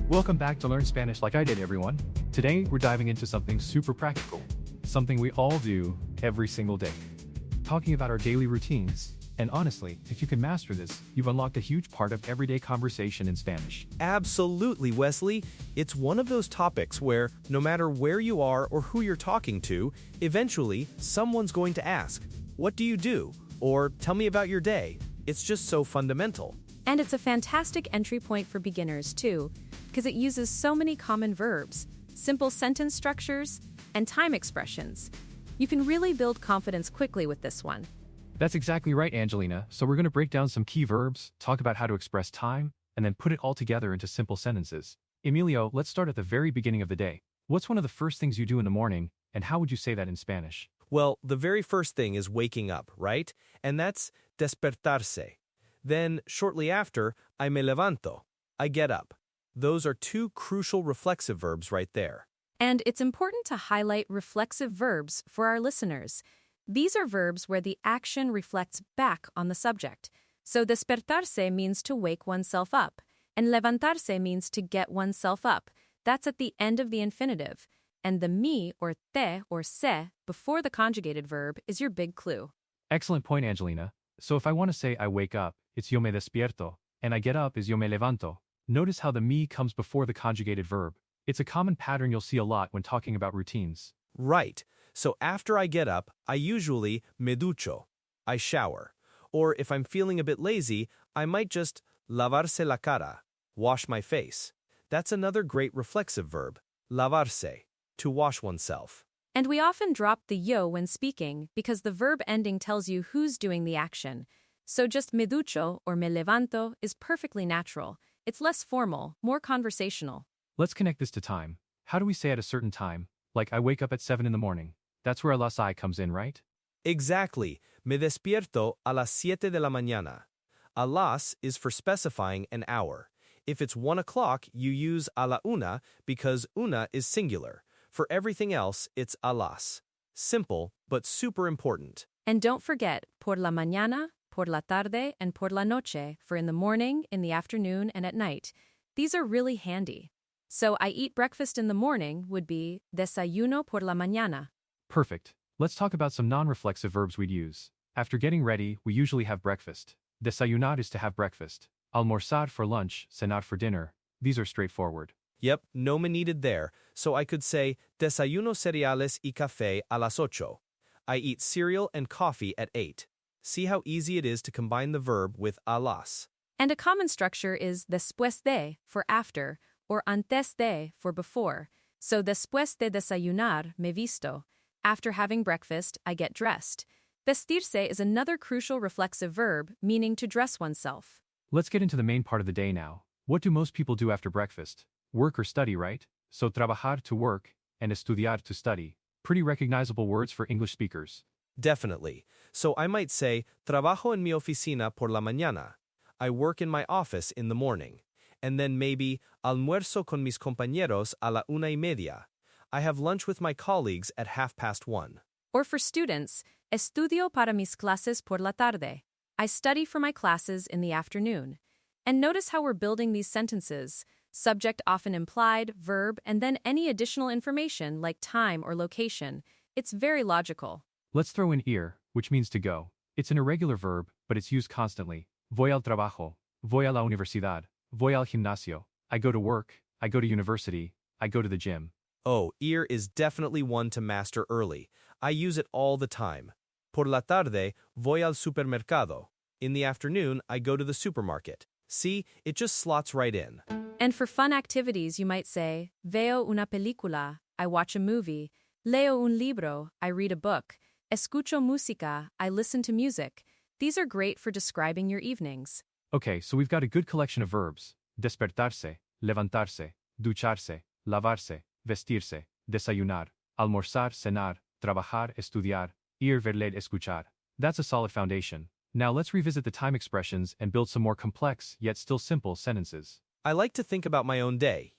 Welcome back to Learn Spanish like I did, everyone. Today, we're diving into something super practical, something we all do every single day. Talking about our daily routines. And honestly, if you can master this, you've unlocked a huge part of everyday conversation in Spanish. Absolutely, Wesley. It's one of those topics where, no matter where you are or who you're talking to, eventually, someone's going to ask, "What do you do?" Or, "Tell me about your day." It's just so fundamental. And it's a fantastic entry point for beginners, too, because it uses so many common verbs, simple sentence structures, and time expressions. You can really build confidence quickly with this one. That's exactly right, Angelina. So we're going to break down some key verbs, talk about how to express time, and then put it all together into simple sentences. Emilio, let's start at the very beginning of the day. What's one of the first things you do in the morning, and how would you say that in Spanish? Well, the very first thing is waking up, right? And that's despertarse. Then, shortly after, I me levanto. I get up. Those are two crucial reflexive verbs right there. And it's important to highlight reflexive verbs for our listeners. These are verbs where the action reflects back on the subject. So despertarse means to wake oneself up, and levantarse means to get oneself up. That's at the end of the infinitive. And the mi or te or se before the conjugated verb is your big clue. Excellent point, Angelina. So if I want to say I wake up, it's yo me despierto, and I get up is yo me levanto. Notice how the me comes before the conjugated verb. It's a common pattern you'll see a lot when talking about routines. Right. So after I get up, I usually me ducho. I shower. Or if I'm feeling a bit lazy, I might just lavarse la cara, wash my face. That's another great reflexive verb, lavarse, to wash oneself. And we often drop the yo when speaking because the verb ending tells you who's doing the action. So just me ducho or me levanto is perfectly natural. It's less formal, more conversational. Let's connect this to time. How do we say at a certain time? Like I wake up at 7 in the morning. That's where las I comes in, right? Exactly. Me despierto a las 7 de la mañana. A las is for specifying an hour. If it's 1 o'clock, you use a la una because una is singular. For everything else, it's a las. Simple, but super important. And don't forget por la mañana, por la tarde, and por la noche for in the morning, in the afternoon, and at night. These are really handy. So I eat breakfast in the morning would be desayuno por la mañana. Perfect. Let's talk about some non-reflexive verbs we'd use. After getting ready, we usually have breakfast. Desayunar is to have breakfast. Almorzar for lunch, cenar for dinner. These are straightforward. Yep, no me needed there. So I could say desayuno cereales y café a las 8. I eat cereal and coffee at 8. See how easy it is to combine the verb with a las. And a common structure is después de for after, or antes de for before. So después de desayunar me visto. After having breakfast, I get dressed. Vestirse is another crucial reflexive verb, meaning to dress oneself. Let's get into the main part of the day now. What do most people do after breakfast? Work or study, right? So trabajar to work, and estudiar to study. Pretty recognizable words for English speakers. Definitely. So I might say, trabajo en mi oficina por la mañana. I work in my office in the morning. And then maybe, almuerzo con mis compañeros a la 1:30. I have lunch with my colleagues at 1:30. Or for students, estudio para mis clases por la tarde. I study for my classes in the afternoon. And notice how we're building these sentences. Subject often implied, verb, and then any additional information like time or location. It's very logical. Let's throw in ir, which means to go. It's an irregular verb, but it's used constantly. Voy al trabajo. Voy a la universidad. Voy al gimnasio. I go to work. I go to university. I go to the gym. Oh, ir is definitely one to master early. I use it all the time. Por la tarde, voy al supermercado. In the afternoon, I go to the supermarket. See, it just slots right in. And for fun activities, you might say, veo una película, I watch a movie. Leo un libro, I read a book. Escucho música, I listen to music. These are great for describing your evenings. Okay, so we've got a good collection of verbs. Despertarse, levantarse, ducharse, lavarse, vestirse, desayunar, almorzar, cenar, trabajar, estudiar, ir, ver, leer, escuchar. That's a solid foundation. Now let's revisit the time expressions and build some more complex, yet still simple, sentences. I like to think about my own day,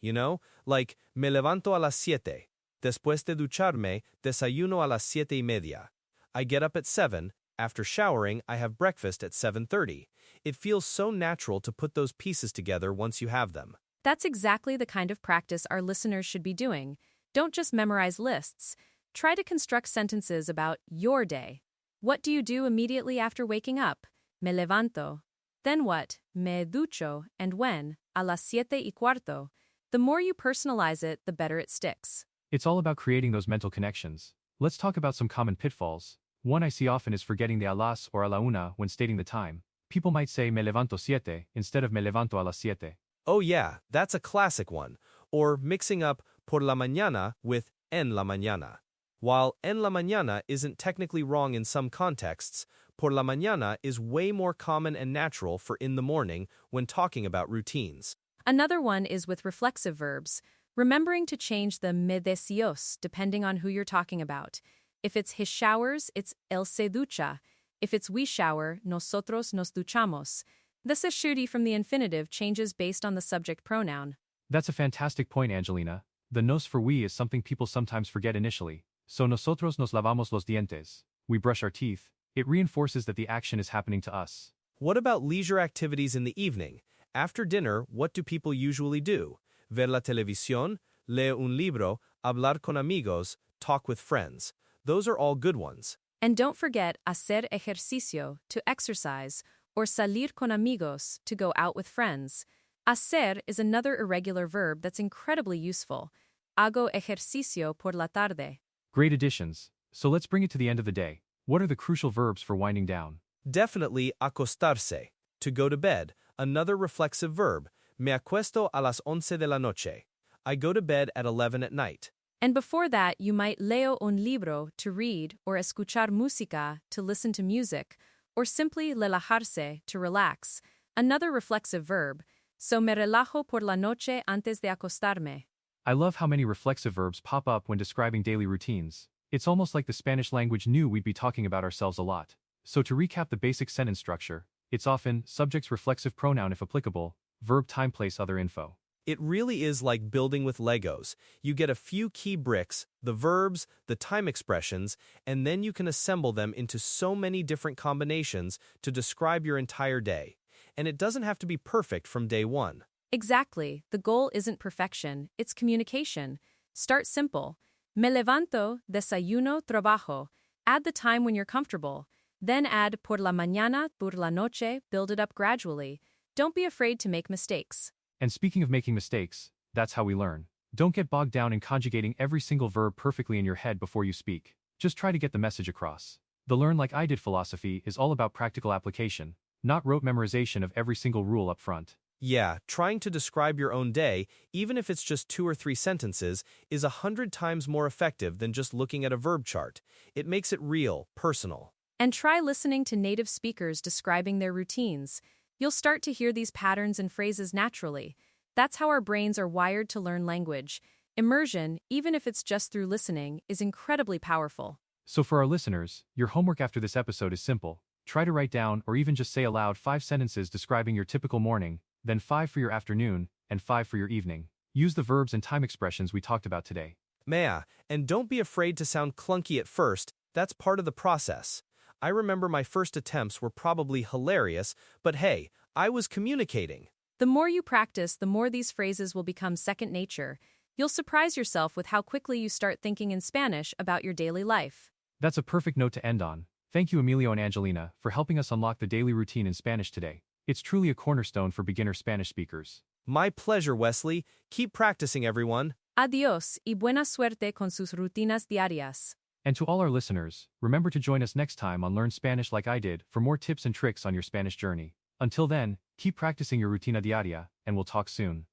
like me levanto a las 7. Después de ducharme, desayuno a las 7:30. I get up at 7. After showering, I have breakfast at 7:30. It feels so natural to put those pieces together once you have them. That's exactly the kind of practice our listeners should be doing. Don't just memorize lists. Try to construct sentences about your day. What do you do immediately after waking up? Me levanto. Then what? Me ducho. And when? A las 7:15. The more you personalize it, the better it sticks. It's all about creating those mental connections. Let's talk about some common pitfalls. One I see often is forgetting the a las or a la una when stating the time. People might say me levanto siete instead of me levanto a las siete. Oh yeah, that's a classic one. Or mixing up por la mañana with en la mañana. While en la mañana isn't technically wrong in some contexts, por la mañana is way more common and natural for in the morning when talking about routines. Another one is with reflexive verbs, remembering to change the me deseos depending on who you're talking about. If it's his showers, it's él se ducha. If it's we shower, nosotros nos duchamos. The se shuri from the infinitive changes based on the subject pronoun. That's a fantastic point, Angelina. The nos for we is something people sometimes forget initially. So nosotros nos lavamos los dientes. We brush our teeth. It reinforces that the action is happening to us. What about leisure activities in the evening? After dinner, what do people usually do? Ver la televisión, leer un libro, hablar con amigos, talk with friends. Those are all good ones. And don't forget hacer ejercicio, to exercise, or salir con amigos, to go out with friends. Hacer is another irregular verb that's incredibly useful. Hago ejercicio por la tarde. Great additions. So let's bring it to the end of the day. What are the crucial verbs for winding down? Definitely acostarse, to go to bed, another reflexive verb. Me acuesto a las 11 de la noche. I go to bed at 11 at night. And before that, you might leo un libro, to read, or escuchar música, to listen to music, or simply relajarse, to relax, another reflexive verb. So me relajo por la noche antes de acostarme. I love how many reflexive verbs pop up when describing daily routines. It's almost like the Spanish language knew we'd be talking about ourselves a lot. So to recap the basic sentence structure, it's often subject's reflexive pronoun if applicable, verb time place other info. It really is like building with Legos. You get a few key bricks, the verbs, the time expressions, and then you can assemble them into so many different combinations to describe your entire day. And it doesn't have to be perfect from day one. Exactly. The goal isn't perfection, it's communication. Start simple. Me levanto, desayuno, trabajo. Add the time when you're comfortable. Then add por la mañana, por la noche, build it up gradually. Don't be afraid to make mistakes. And speaking of making mistakes, that's how we learn. Don't get bogged down in conjugating every single verb perfectly in your head before you speak. Just try to get the message across. The Learn Like I Did philosophy is all about practical application, not rote memorization of every single rule up front. Yeah, trying to describe your own day, even if it's just 2 or 3 sentences, is 100 times more effective than just looking at a verb chart. It makes it real, personal. And try listening to native speakers describing their routines. You'll start to hear these patterns and phrases naturally. That's how our brains are wired to learn language. Immersion, even if it's just through listening, is incredibly powerful. So for our listeners, your homework after this episode is simple. Try to write down or even just say aloud 5 sentences describing your typical morning, then 5 for your afternoon, and 5 for your evening. Use the verbs and time expressions we talked about today. Mea, and don't be afraid to sound clunky at first, that's part of the process. I remember my first attempts were probably hilarious, but hey, I was communicating. The more you practice, the more these phrases will become second nature. You'll surprise yourself with how quickly you start thinking in Spanish about your daily life. That's a perfect note to end on. Thank you, Emilio and Angelina, for helping us unlock the daily routine in Spanish today. It's truly a cornerstone for beginner Spanish speakers. My pleasure, Wesley. Keep practicing, everyone. Adiós y buena suerte con sus rutinas diarias. And to all our listeners, remember to join us next time on Learn Spanish Like I Did for more tips and tricks on your Spanish journey. Until then, keep practicing your rutina diaria, and we'll talk soon.